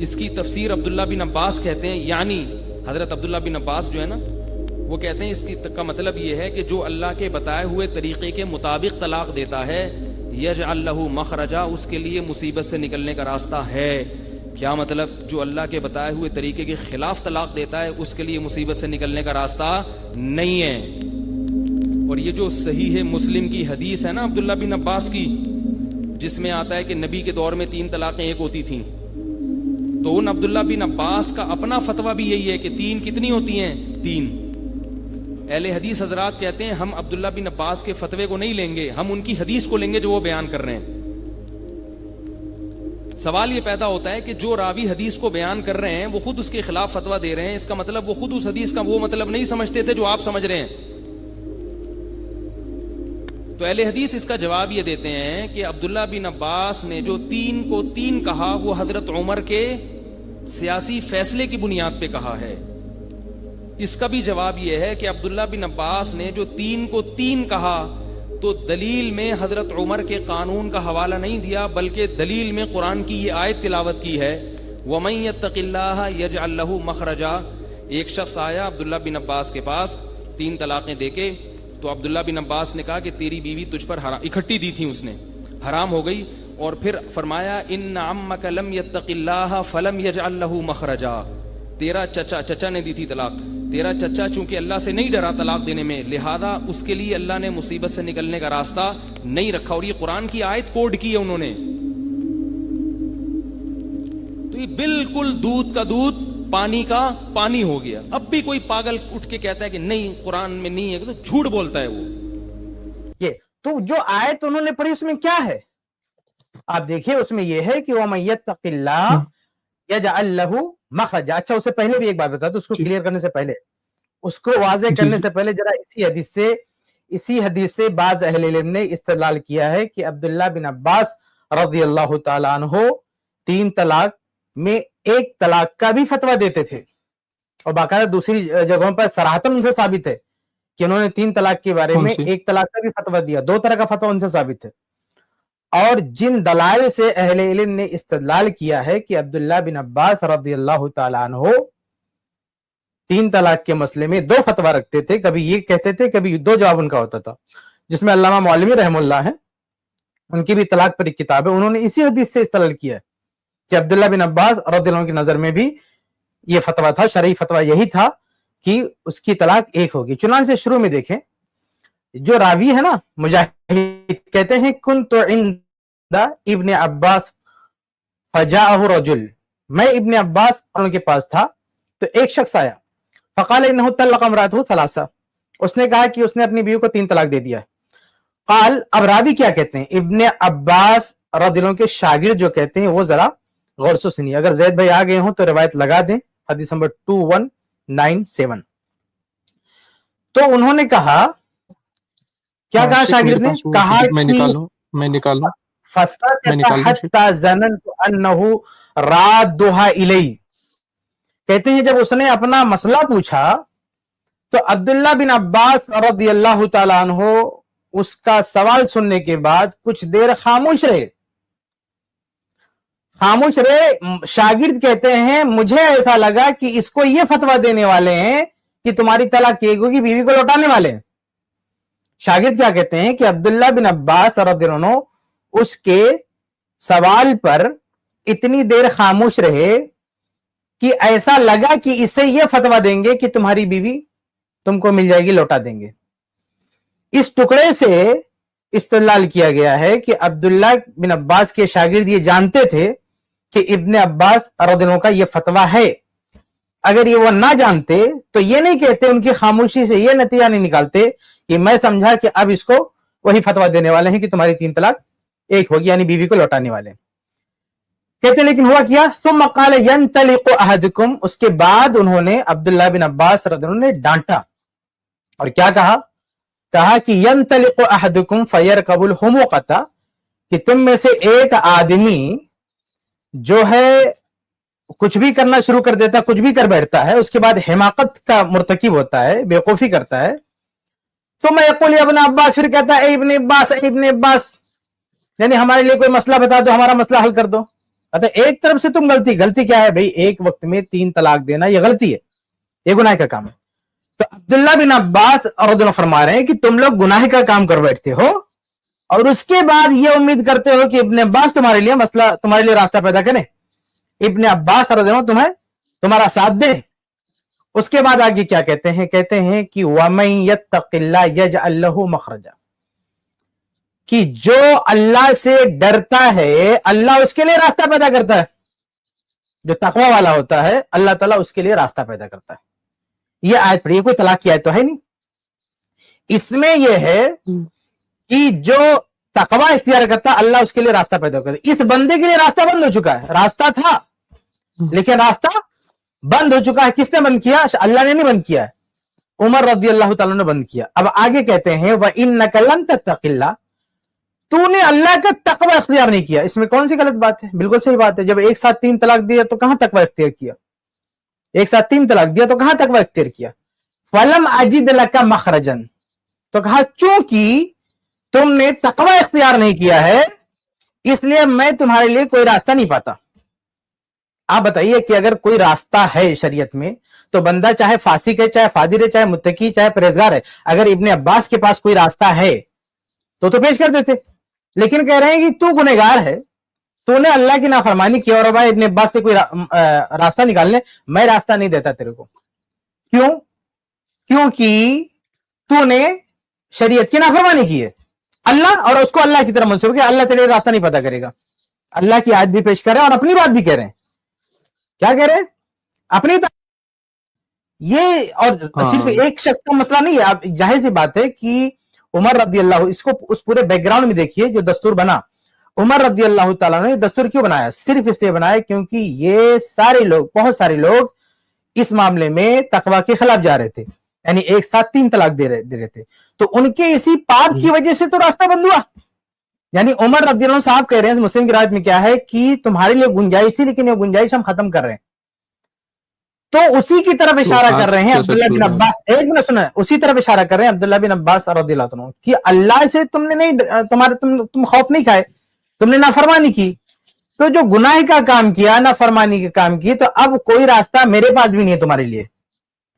اس کی تفسیر عبداللہ بن عباس کہتے ہیں، یعنی حضرت عبداللہ بن عباس جو ہے نا وہ کہتے ہیں اس کا مطلب یہ ہے کہ جو اللہ کے بتائے ہوئے طریقے کے مطابق طلاق دیتا ہے یجعل لہ مخرجا، اس کے لیے مصیبت سے نکلنے کا راستہ ہے۔ کیا مطلب؟ جو اللہ کے بتائے ہوئے طریقے کے خلاف طلاق دیتا ہے اس کے لیے مصیبت سے نکلنے کا راستہ نہیں ہے۔ اور یہ جو صحیح مسلم کی حدیث ہے نا عبداللہ بن عباس کی، جس میں آتا ہے کہ نبی کے دور میں 3 طلاقیں ایک ہوتی تھیں، تو ان عبداللہ بن عباس کا اپنا فتویٰ بھی یہی ہے کہ 3 کتنی ہوتی ہیں؟ 3۔ اہل حدیث حضرات کہتے ہیں ہم عبداللہ بن عباس کے فتوے کو نہیں لیں گے، ہم ان کی حدیث کو لیں گے جو وہ بیان کر رہے ہیں۔ سوال یہ پیدا ہوتا ہے کہ جو راوی حدیث کو بیان کر رہے ہیں وہ خود اس کے خلاف فتویٰ دے رہے ہیں، اس کا مطلب وہ خود اس حدیث کا وہ مطلب نہیں سمجھتے تھے جو آپ سمجھ رہے ہیں۔ تو اہل حدیث اس کا جواب یہ دیتے ہیں کہ عبداللہ بن عباس نے جو 3 کو 3 کہا وہ حضرت عمر کے سیاسی فیصلے کی بنیاد پہ کہا ہے۔ اس کا بھی جواب یہ ہے کہ عبداللہ بن عباس نے جو 3 کو 3 کہا تو دلیل میں حضرت عمر کے قانون کا حوالہ نہیں دیا، بلکہ دلیل میں قرآن کی یہ آیت تلاوت کی ہے، وَمَن يَتَّقِ اللَّهَ يَجْعَل لَّهُ مَخْرَجًا۔ ایک شخص آیا عبداللہ بن عباس کے پاس 3 طلاقیں دے کے، تو عبداللہ بن عباس نے کہا کہ تیری بیوی تجھ پر حرام، اکٹھی دی تھی اس نے، حرام ہو گئی، اور پھر فرمایا ان عمک لم یتق اللہ فلم یجعل لہ مخرجا، تیرا چچا نے دی تھی طلاق، تیرا چچا چونکہ اللہ سے نہیں ڈرا طلاق دینے میں، لہذا اس کے لیے اللہ نے مصیبت سے نکلنے کا راستہ نہیں رکھا۔ اور یہ قرآن کی آیت کوڈ کی ہے انہوں نے۔ تو یہ بالکل دودھ کا دودھ پانی کا پانی ہو گیا۔ اب بھی کوئی پاگل اٹھ کے کہتا ہے کہ نہیں قرآن میں نہیں ہے، تو جھوٹ بولتا ہے وہ۔ یہ تو جو آیت انہوں نے پڑھی اس میں کیا ہے آپ دیکھیے، اس میں یہ ہے کہ وَمَن يَتَّقِ اللَّهَ يَجْعَل لَّهُ مَخْرَجًا۔ اچھا اس سے پہلے بھی ایک بات بتا دو، اس کو کلیئر کرنے سے پہلے، اس کو واضح کرنے سے پہلے ذرا اسی حدیث سے بعض اہل علم نے استدلال کیا ہے کہ عبداللہ بن عباس رضی اللہ تعالیٰ عنہ 3 طلاق میں 1 طلاق کا بھی فتویٰ دیتے تھے، اور باقاعدہ دوسری جگہوں پر صراحتاً ان سے ثابت ہے کہ انہوں نے 3 طلاق کے بارے میں 1 طلاق کا بھی فتویٰ دیا، 2 طرح کا فتویٰ ان سے ثابت ہے۔ اور جن دلائل سے اہل علم نے استدلال کیا ہے کہ عبداللہ بن عباس رضی اللہ تعالیٰ عنہ 3 طلاق کے مسئلے میں 2 فتویٰ رکھتے تھے، کبھی یہ کہتے تھے کبھی 2 جواب ان کا ہوتا تھا، جس میں علامہ معلمی رحم اللہ ہے، ان کی بھی طلاق پر ایک کتاب ہے، انہوں نے اسی حدیث سے استدلال کیا ہے کہ عبداللہ بن عباس رضی اللہ عنہ کی نظر میں بھی یہ فتویٰ تھا، شرعی فتویٰ یہی تھا کہ اس کی طلاق 1 ہوگی۔ چنانچہ شروع میں دیکھیں جو راوی ہے نا مجاہد کہتے ہیں کنت عند ابن عباس فجاءہ رجل، میں ابن عباس ان کے پاس تھا تو ایک شخص آیا، فقال انہ طلق امرأتہ ثلاثہ، اس نے کہا کہ اس نے اپنی بیوی کو 3 طلاق دے دیا ہے۔ قال، اب راوی کیا کہتے ہیں، ابن عباس رضی اللہ عنہ کے شاگرد جو کہتے ہیں وہ ذرا غور سے سنیے، اگر زید بھائی آ گئے ہوں تو روایت لگا دیں، حدیث نمبر 2197۔ تو انہوں نے کہا، کیا کہا شاگرد نے، کہا میں نکالوں فَسَكَتَ حَتَّى ظَنَنْتُ أَنَّهُ رَادُّهَا إِلَيْهِ، کہتے ہیں جب اس نے اپنا مسئلہ پوچھا تو عبداللہ بن عباس رضی اللہ تعالیٰ عنہ اس کا سوال سننے کے بعد کچھ دیر خاموش رہے۔ شاگرد کہتے ہیں مجھے ایسا لگا کہ اس کو یہ فتویٰ دینے والے ہیں کہ تمہاری طلاق کی ہوگی، بیوی کو لوٹانے والے ہیں۔ شاگرد کیا کہتے ہیں کہ عبداللہ بن عباس رضی اللہ عنہ اس کے سوال پر اتنی دیر خاموش رہے کہ ایسا لگا کہ اسے یہ فتویٰ دیں گے کہ تمہاری بیوی تم کو مل جائے گی، لوٹا دیں گے۔ اس ٹکڑے سے استدلال کیا گیا ہے کہ عبداللہ بن عباس کے شاگرد یہ جانتے تھے کہ ابن عباس رضی اللہ عنہ کا یہ فتویٰ ہے، اگر یہ وہ نہ جانتے تو یہ نہیں کہتے، ان کی خاموشی سے یہ نتیجہ نہیں نکالتے کہ میں سمجھا کہ اب اس کو وہی فتویٰ دینے والے ہیں کہ تمہاری 3 طلاق 1 ہوگی، یعنی بیوی کو لوٹانے والے ہیں۔ کہتے لیکن ہوا کیا، ثم قال ينطلق احدكم، اس کے بعد انہوں نے عبداللہ بن عباس رضی اللہ عنہ نے ڈانٹا اور کیا کہا کہ ينطلق احدكم فيركب الحموقة، کہ تم میں سے ایک آدمی جو ہے کچھ بھی کرنا شروع کر دیتا، کچھ بھی کر بیٹھتا ہے، اس کے بعد حماقت کا مرتکب ہوتا ہے، بیوقوفی کرتا ہے، تو میں یقول ابن عباس، پھر کہتا ہے اے ابن عباس، اے ابن عباس، یعنی ہمارے لیے کوئی مسئلہ بتا دو، ہمارا مسئلہ حل کر دو۔ कहते एक तरफ से तुम गलती क्या है भाई, एक वक्त में 3 तलाक देना ये गलती है, ये गुनाह का काम है। तो अब्दुल्ला बिन अब्बास रज़ियल्लाहु फरमा रहे हैं कि तुम लोग गुनाह का काम कर बैठते हो और उसके बाद ये उम्मीद करते हो कि इब्ने अब्बास तुम्हारे लिए मसला, तुम्हारे लिए रास्ता पैदा करें, इब्ने अब्बास रज़ियल्लाहु तुम्हारा साथ दे। उसके बाद आगे क्या कहते हैं कि वमन यत्तक़िल्लाह यजअल लहू मखरजा, कि जो अल्लाह से डरता है अल्लाह उसके लिए रास्ता पैदा करता है। जो तकवा वाला होता है अल्लाह ताला उसके लिए रास्ता पैदा करता है। ये आयत पढ़िए, कोई तलाक की आयत तो है नहीं। इसमें यह है कि जो तकवा इख्तियार करता है अल्लाह उसके लिए रास्ता पैदा करता है। इस बंदे के लिए रास्ता बंद हो चुका है, रास्ता था लेकिन रास्ता बंद हो चुका है। किसने बंद किया? अल्लाह ने नहीं बंद किया है, उमर रज़ियल्लाहु ताला ने बंद किया। अब आगे कहते हैं व इन्नका लन तत्तक़िल्लाह, तूने अल्लाह का तकवा इख्तियार नहीं किया। इसमें कौन सी गलत बात है? बिल्कुल सही बात है। जब एक साथ 3 तलाक दिया तो कहां तकवा इख्तियार किया? एक साथ 3 तलाक दिया तो कहां तकवा इख्तियार किया? फलम अजिद लका मखरजन, तो कहा चूंकि तुमने तकवा इख्तियार नहीं किया है इसलिए मैं तुम्हारे लिए कोई रास्ता नहीं पाता। आप बताइए कि अगर कोई रास्ता है शरीयत में तो बंदा चाहे फासिक है, चाहे फादिर है, चाहे मुत्तकी, चाहे परहेजगार है, अगर इब्ने अब्बास के पास कोई रास्ता है तो पेश कर देते। लेकिन कह रहे हैं कि तू गुनहगार है, तूने अल्लाह की नाफरमानी की और भाई इब्ने अब्बास से कोई रास्ता निकालने, मैं रास्ता नहीं देता तेरे को। क्यों? क्योंकि तूने शरीयत की नाफरमानी की है, अल्लाह और उसको अल्लाह की तरफ मंसूब किया, अल्लाह तेरे लिए रास्ता नहीं पता करेगा। अल्लाह की आयत भी पेश कर रहे हैं और अपनी बात भी कह रहे हैं। क्या कह रहे हैं? अपनी ये, और सिर्फ एक शख्स का मसला नहीं है। आप जाहिर सी बात है कि उमर रज़ियल्लाहु, इसको उस पूरे बैकग्राउंड में देखिए जो दस्तूर बना। उमर रज़ियल्लाहु ताला ने दस्तूर क्यों बनाया? सिर्फ इसलिए बनाया क्योंकि ये सारे लोग, बहुत सारे लोग इस मामले में तकवा के खिलाफ जा रहे थे, यानी एक साथ 3 तलाक दे रहे थे। तो उनके इसी पाप की वजह से तो रास्ता बंद हुआ। यानी उमर रज़ियल्लाहु साहब कह रहे हैं, मुस्लिम की रायत में क्या है कि तुम्हारे लिए गुंजाइश थी लेकिन ये गुंजाइश हम खत्म कर रहे हैं। तो उसी की तरफ इशारा कर रहे हैं अब्दुल्ला बिन अब्बास, एक मिनट सुना, उसी तरफ इशारा कर रहे हैं अब्दुल्ला बिन अब्बास रज़ियल्लाहु अन्हु कि अल्लाह से तुमने नहीं, तुम खौफ नहीं खाए, तुमने नाफरमानी की, तो जो गुनाह का काम किया, नाफरमानी का काम की, तो अब कोई रास्ता मेरे पास भी नहीं है तुम्हारे लिए,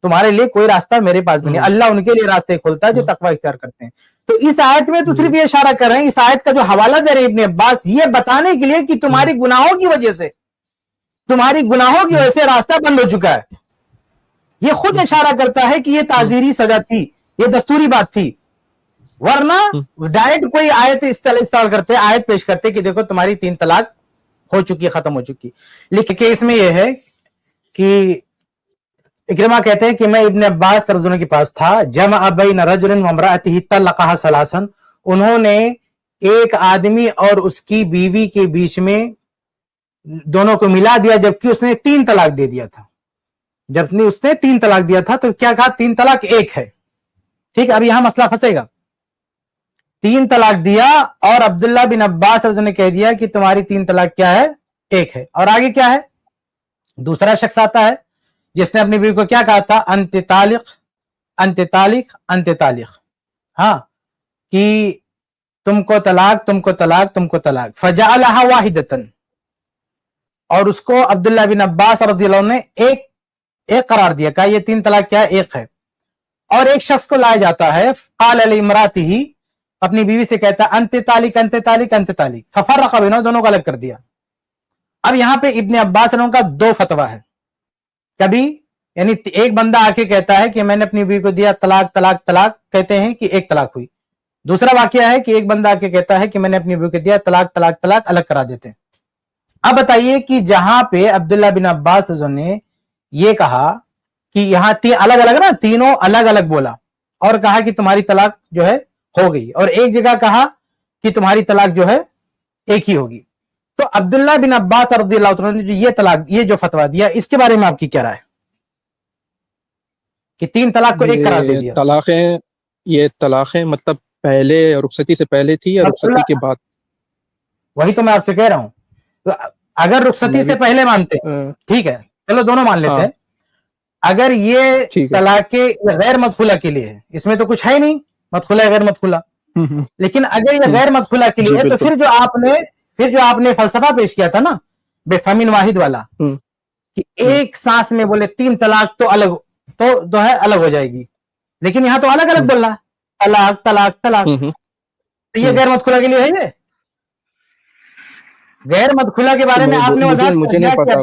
तुम्हारे लिए कोई रास्ता मेरे पास भी नहीं। अल्लाह उनके लिए रास्ते खोलता है जो तकवा इख्तियार करते हैं। तो इस आयत में तो सिर्फ ये इशारा कर रहे हैं, इस आयत का जो हवाला दे रहे हैं इब्ने अब्बास, ये बताने के लिए कि तुम्हारी गुनाहों की वजह से, तुम्हारी गुनाहों की वजह से रास्ता बंद हो चुका है। ये खुद इशारा करता है कि ये ताजीरी सजा थी, ये दस्तूरी बात थी, वरना डायरेक्ट कोई आयत इस्तेमाल करते, आयत पेश करते कि देखो तुम्हारी 3 तलाक हो चुकी, खत्म हो चुकी। लेकिन इसमें यह है कि इकरिमा कहते हैं कि मैं इब्ने अब्बास रज़ियल्लाहु के पास था, जमअ बैन रजुलिन व इम्राअतिही तलक़हा सलासन, उन्होंने एक आदमी और उसकी बीवी के बीच में दोनों को मिला दिया जबकि उसने 3 तलाक दे दिया था। जब उसने 3 तलाक दिया था तो क्या कहा? 3 तलाक एक है। ठीक है, अब यहां मसला फंसेगा। 3 तलाक दिया और अब्दुल्ला बिन अब्बास रज़ियल्लाहु ने कह दिया कि तुम्हारी 3 तलाक क्या है? एक है। और आगे क्या है? दूसरा शख्स आता है जिसने अपनी बीवी को क्या कहा था? अंत तालिक, अंत तालिक, अंत तालिक, हाँ, कि तुमको तलाक, तुमको तलाक, तुमको तलाक। फजअलहा वाहिदतन, और उसको अब्दुल्ला बिन अब्बास रज़ियल्लाहु ने एक करार दिया, कहा ये 3 तलाक क्या है? एक है। और एक शख्स को लाया जाता है, क़ाल लिइम्रातिही, अपनी बीवी से कहता है अंत तालिक, अंत तालिक, अंत तालिक, फफ़र्रक़ बैनहुम, दोनों को अलग कर दिया। अब यहां पे इब्ने अब्बास का 2 फतवा है। कभी यानी एक बंदा आके कहता है कि मैंने अपनी बीवी को दिया तलाक, तलाक, तलाक, कहते हैं कि एक तलाक हुई। दूसरा वाकया है कि एक बंदा आके कहता है कि मैंने अपनी बीवी को दिया तलाक, तलाक, तलाक, अलग करा देते हैं। अब बताइए कि जहां पे अब्दुल्ला बिन अब्बास ने ये कहा कि यहां अलग अलग ना, तीनों अलग अलग बोला और कहा कि तुम्हारी तलाक जो है हो गई, और एक जगह कहा कि तुम्हारी तलाक जो है एक ही होगी। तो अब्दुल्ला बिन अब्बास रज़ियल्लाहु अन्हु ने जो ये तलाक, ये जो फतवा दिया, इसके बारे में आपकी क्या राय है कि 3 तलाक को एक करार दे दिया? ये तलाक़ें मतलब पहले रुखसती से पहले थी या रुखसती के बाद? वही तो मैं आपसे कह रहा हूं। तो अगर रुखसती से पहले मानते ठीक है, चलो दोनों मान लेते हैं। अगर ये तलाक़े गैर मदखुला के लिए है, इसमें तो कुछ है नहीं, मदखुला गैर मदखुला, लेकिन अगर ये गैर मदखुला के लिए है तो फिर जो आपने फलसफा पेश किया था ना बेफहमीन वाहिद वाला कि एक सांस में बोले 3 तलाक तो अलग तो है अलग हो जाएगी, लेकिन यहां तो अलग अलग बोल रहा है, तलाक तलाक तलाक। तो ये गैर मदखुला के लिए है। ये गैर मदखुला के बारे में आपने वजाहत मुझे नहीं पता,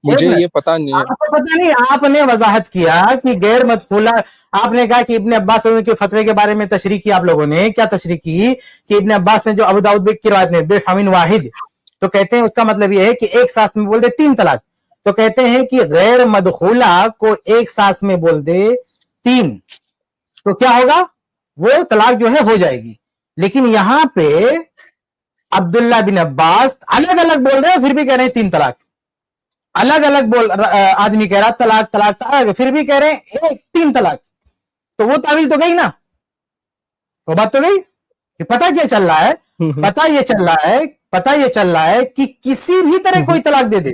मुझे ये पता नहीं है। आपको पता नहीं, आपने वजाहत किया कि गैर मदखुला, आपने कहा कि इब्ने अब्बास के फतवे के बारे में तशरीह की। आप लोगों ने क्या तशरीह की कि इब्ने अब्बास ने जो अबू दाऊद की रिवायत में बेफहमीन वाहिद, तो कहते हैं उसका मतलब ये है कि एक सांस में बोल दे 3 तलाक। तो कहते हैं कि गैर मदखुला को एक सांस में बोल दे 3 तो क्या होगा, वो तलाक जो है हो जाएगी। लेकिन यहां पे अब्दुल्ला बिन अब्बास अलग अलग बोल रहे हैं, फिर भी कह रहे हैं 3 तलाक। अलग अलग बोल आदमी कह रहा तलाक तलाक तलाक, फिर भी कह रहे हैं 3 तलाक। तो वो तावील तो गई ना, वो बात तो गई। पता क्या चल रहा है, पता ये चल रहा है कि किसी भी तरह कोई तलाक दे दे,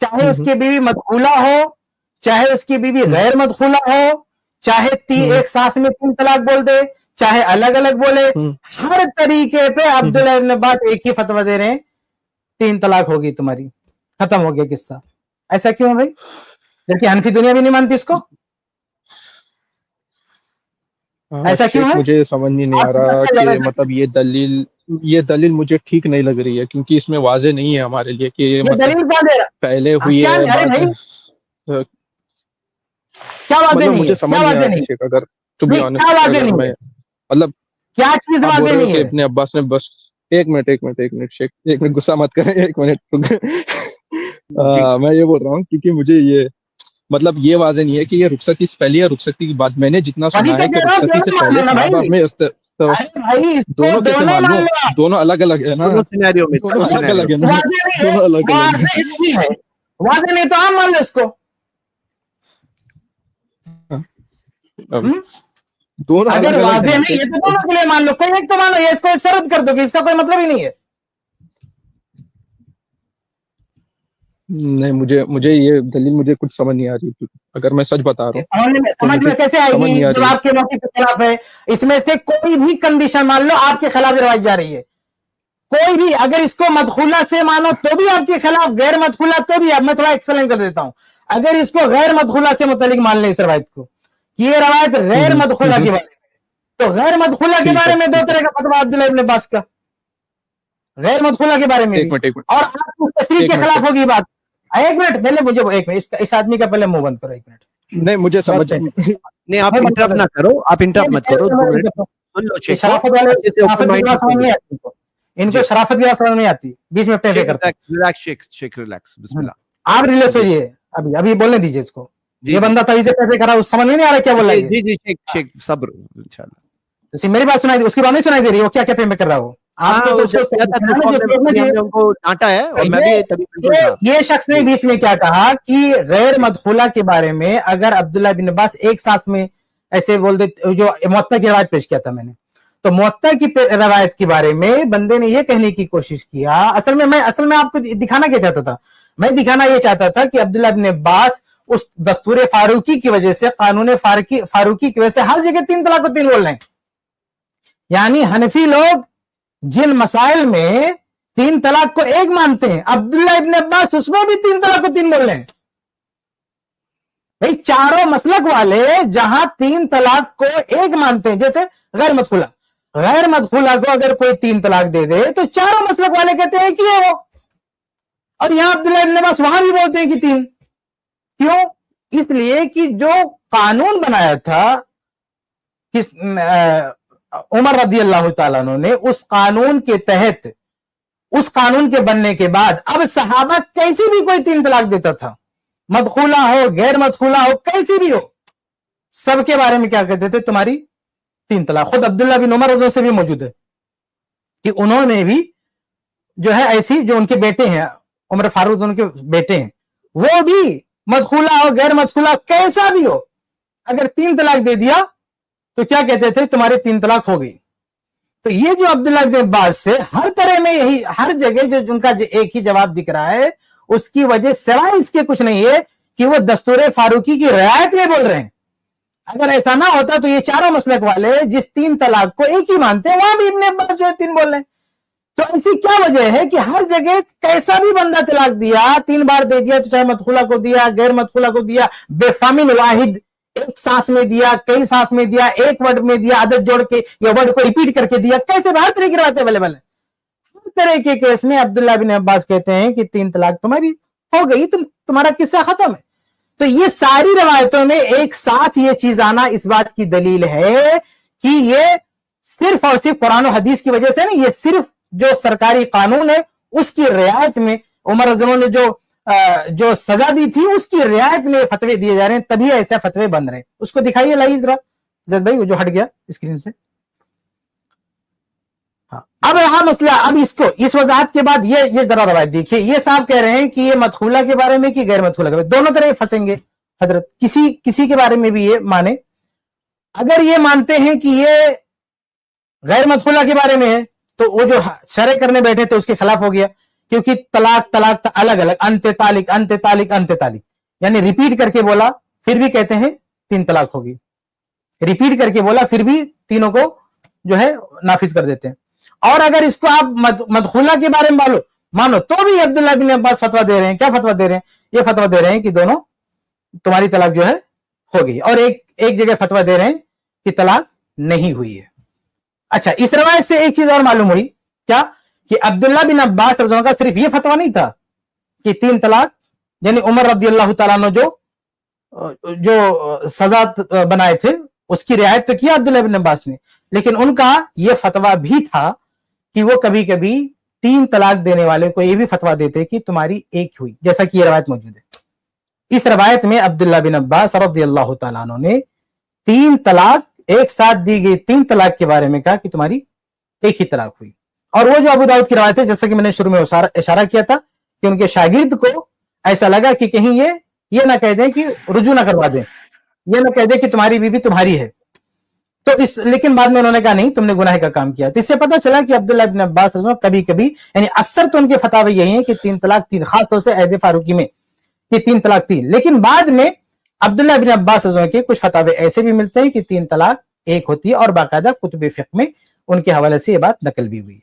चाहे उसकी बीवी मदखुला हो, चाहे उसकी बीवी गैर मदखुला हो, चाहे एक सांस में 3 तलाक बोल दे, चाहे अलग अलग बोले, हर तरीके पे अब्दुल्ला इब्न अब्बास एक ही फतवा दे रहे हैं, 3 तलाक होगी तुम्हारी, खत्म हो गया किस्सा। ऐसा क्यों है भाई, जबकि हनफी दुनिया भी नहीं मानती इसको? ऐसा क्यों है? मुझे समझ नहीं आ रहा कि मतलब ये दलील मुझे ठीक नहीं लग रही है, क्योंकि इसमें वाजे नहीं है हमारे लिए कि ये मतलब दलील क्या दे रहा? पहले हुई है क्या वाजे मतलब नहीं मुझे समझ नहीं आ रहा अगर टू बी ऑनेस्ट, मतलब क्या चीज वाजे नहीं है? इब्ने अब्बास ने बस एक मिनट शेख, एक मिनट गुस्सा मत करें, एक मिनट मैं ये बोल रहा हूँ क्योंकि मुझे ये मतलब ये वाजे नहीं है कि ये रुखसती से पहले या रुखसती के बाद। मैंने जितना सुना है कि रुखसती से पहले दोनों कैसे मान लो, दोनों अलग अलग है ना, दोनों अलग अलग है ना, दोनों अलग अलग है। वाजे नहीं तो आप मान लो इसको, दोनों अगर वाजे नहीं है तो दोनों के लिए मान लो, कोई एक तो मान लो, ये इसको शरत कर दो कि इसका कोई मतलब ही नहीं है। नहीं, मुझे ये दलील मुझे कुछ समझ नहीं आ रही थी, अगर मैं सच बता रहा हूँ। समझ में कैसे आएगी जब आपके मौके के खिलाफ है? इसमें से कोई भी कंडीशन मान लो आपके खिलाफ रवायत जा रही है, कोई भी, अगर इसको मदखुला से मानो तो भी आपके खिलाफ, गैर मदखुला तो भी। अब मैं थोड़ा एक्सप्लेन कर देता हूं। अगर इसको गैर मदखुला से मुतल्लिक मान ले इस रवायत को, कि ये रवायत गैर मदखुला के बारे में, तो गैर मदखुला के बारे में 2 तरह का फतवा अब्दुल्ला इब्न अब्बास का, गैर मदखुला के बारे में एक मिनट और आपको तशरीह के खिलाफ होगी बात। एक मिनट पहले मुझे एक मिनट इस आदमी का पहले मुंह बंद करो, 1 मिनट। नहीं, मुझे समझ नहीं, आप इंटरप्ट ना करो, आप इंटरप्ट मत करो, सुन लो शेख। शराफत वाले इनको शराफत की बात समझ नहीं आती, बीच में पैसे करते हैं। रिलैक्स शेख, रिलैक्स, बिस्मिल्लाह। आप रिलैक्स होइए, अभी बोलने दीजिए इसको। ये बंदा तभी से पैसे करा, उस समझ नहीं आ रहा क्या बोल रहा है। जी शेख सब्र, इंशाल्लाह। मेरी बात सुनाई दी, उसकी बात नहीं सुनाई दे रही, वो क्या क्या पेमेंट कर रहा हो आपको? तो उसको डांटा है और मैं भी तभी ये शख्स ने बीच में क्या कहा कि गैर मदखुला के बारे में अगर अब्दुल्ला बिन अब्बास एक सांस में ऐसे बोल दे, जो मुअत्ता की रवायत पेश किया था मैंने, तो मुअत्ता की रवायत के बारे में बंदे ने ये कहने की कोशिश किया, असल में आपको दिखाना क्या चाहता था? मैं दिखाना ये चाहता था कि अब्दुल्ला बिन अब्बास उस दस्तूर फारूकी की वजह से, कानून फारूकी की वजह से हर जगह 3 तलाक को 3 बोल रहे हैं। यानी हनफी लोग जिन मसाइल में 3 तलाक को 1 मानते हैं, अब्दुल्ला इब्न अब्बास उसमें भी 3 तलाक को 3 बोल रहे हैं। भाई चारों मसलक वाले जहां 3 तलाक को 1 मानते हैं, जैसे गैर मदखुला को अगर कोई 3 तलाक दे दे तो चारों मसलक वाले कहते हैं कि वो, और यहां अब्दुल्ला इब्न अब्बास वहां भी बोलते हैं कि 3। क्यों? इसलिए कि जो कानून बनाया था किस उमर रदी अल्लाह तआला ने, उस कानून के तहत, उस कानून के बनने के बाद अब सहाबा कैसी भी कोई 3 तलाक देता था, मदखुला हो गैर मदखुला हो कैसी भी हो, सबके बारे में क्या कहते थे? तुम्हारी 3 तलाक। खुद अब्दुल्ला बिन उमर रज़ी से भी मौजूद है कि उन्होंने भी जो है ऐसी, जो उनके बेटे हैं उमर फारूक, उनके बेटे हैं, वो भी मदखुला हो गैर मदखुला कैसा भी हो, अगर 3 तलाक दे दिया तो क्या कहते थे? तुम्हारे 3 तलाक हो गई। तो ये जो अब्दुल्ला इब्न अब्बास से हर तरह में यही, हर जगह जो उनका एक ही जवाब दिख रहा है, उसकी वजह सिवाय इसके कुछ नहीं है कि वो दस्तूर फारूकी की रियायत में बोल रहे हैं। अगर ऐसा ना होता तो ये चारों मसलक वाले जिस 3 तलाक को 1 ही मानते हैं, वहां भी इब्न अब्बास जो है 3 बोल रहे हैं। تو ایسی کیا وجہ ہے کہ ہر جگہ کیسا بھی بندہ طلاق دیا، 3 بار دے دیا، تو چاہے مدخولہ کو دیا، غیر مدخولہ کو دیا، بے فامن واحد، ایک سانس میں دیا، کئی سانس میں دیا، ایک ورڈ میں دیا، عدد جوڑ کے یا ورڈ کو ریپیٹ کر کے دیا، کیسے ہر طرح کی روایتیں اویلیبل ہیں۔ ہر طرح کے کیس میں عبداللہ بن عباس کہتے ہیں کہ 3 طلاق تمہاری ہو گئی، تمہارا قصہ ختم ہے۔ تو یہ ساری روایتوں میں ایک ساتھ یہ چیز آنا اس بات کی دلیل ہے کہ یہ صرف اور صرف قرآن و حدیث کی وجہ سے نہیں، یہ صرف جو سرکاری قانون ہے اس کی رعایت میں عمر رضی اللہ عنہ نے جو سزا دی تھی اس کی رعایت میں فتوے دیے جا رہے ہیں، تبھی ایسے فتوے بن رہے ہیں۔ اس کو دکھائیے، لائیے ذرا زید بھائی، وہ جو ہٹ گیا اسکرین سے۔ اب یہاں مسئلہ، اب اس وضاحت کے بعد یہ ذرا روایت دیکھیے، یہ صاحب کہہ رہے ہیں کہ یہ مدخولہ کے بارے میں کہ غیر مدخولہ کے بارے میں، دونوں طرح پھنسیں گے حضرت، کسی کے بارے میں بھی یہ مانے۔ اگر یہ مانتے ہیں کہ یہ غیر مدخولہ کے بارے میں ہے تو وہ جو شرح کرنے بیٹھے تھے اس کے خلاف ہو گیا، کیونکہ طلاق الگ الگ، انت طالق انت طالق انت طالق، یعنی ریپیٹ کر کے بولا پھر بھی کہتے ہیں 3 طلاق ہوگی، ریپیٹ کر کے بولا پھر بھی تینوں کو جو ہے نافذ کر دیتے ہیں۔ اور اگر اس کو آپ مدخولہ کے بارے میں مانو تو بھی عبداللہ بن عباس فتویٰ دے رہے ہیں، کیا فتویٰ دے رہے ہیں؟ یہ فتویٰ دے رہے ہیں کہ دونوں تمہاری طلاق جو ہے ہو گئی، اور ایک جگہ فتویٰ دے رہے ہیں کہ طلاق نہیں ہوئی ہے۔ اچھا، اس روایت سے ایک چیز اور معلوم ہوئی، کیا کہ عبداللہ بن عباس رضی اللہ عنہ کا صرف یہ فتویٰ نہیں تھا کہ 3 طلاق، یعنی عمر رضی اللہ تعالیٰ عنہ جو سزا بنائے تھے اس کی رعایت تو کیا عبداللہ بن عباس نے، لیکن ان کا یہ فتویٰ بھی تھا کہ وہ کبھی کبھی 3 طلاق دینے والے کو یہ بھی فتویٰ دیتے کہ تمہاری ایک ہوئی، جیسا کہ یہ روایت موجود ہے۔ اس روایت میں عبداللہ بن عباس رضی اللہ تعالیٰ عنہ نے 3 طلاق ایک ساتھ دی گئی 3 طلاق کے بارے میں کہا کہ تمہاری ایک ہی طلاق ہوئی۔ اور وہ جو ابو داؤد کی روایت ہے، جیسا کہ میں نے شروع میں اشارہ کیا تھا کہ ان کے شاگرد کو ایسا لگا کہ کہیں یہ نہ کہہ دیں کہ رجوع نہ کروا دیں، یہ نہ کہہ دیں کہ تمہاری بیوی تمہاری ہے، تو لیکن بعد میں انہوں نے کہا نہیں، تم نے گناہ کا کام کیا۔ تو اس سے پتہ چلا کہ عبداللہ بن عباس رضی اللہ عنہ کبھی کبھی، یعنی اکثر تو ان کے فتاوی یہی ہیں کہ 3 طلاق 3، خاص طور سے عہد فاروقی میں کہ 3 طلاق 3، لیکن بعد میں عبداللہ بن عباس رضی اللہ عنہ کے کچھ فتاوی ایسے بھی ملتے ہیں کہ 3 طلاق 1 ہوتی ہے، اور باقاعدہ کتب فقہ میں ان کے حوالے سے یہ بات نقل بھی ہوئی ہے۔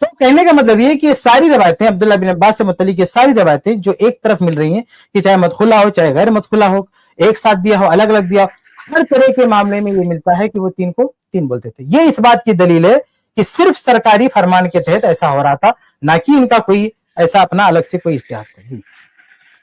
تو کہنے کا مطلب یہ ہے کہ یہ ساری روایتیں عبداللہ بن عباس سے متعلق، یہ ساری روایتیں جو ایک طرف مل رہی ہیں کہ چاہے مدخولہ ہو چاہے غیر مدخولہ ہو، ایک ساتھ دیا ہو الگ الگ دیا ہو، ہر طرح کے معاملے میں یہ ملتا ہے کہ وہ 3 کو 3 بولتے تھے۔ یہ اس بات کی دلیل ہے کہ صرف سرکاری فرمان کے تحت ایسا ہو رہا تھا، نہ کہ ان کا کوئی ایسا اپنا الگ سے کوئی اجتہاد تھا۔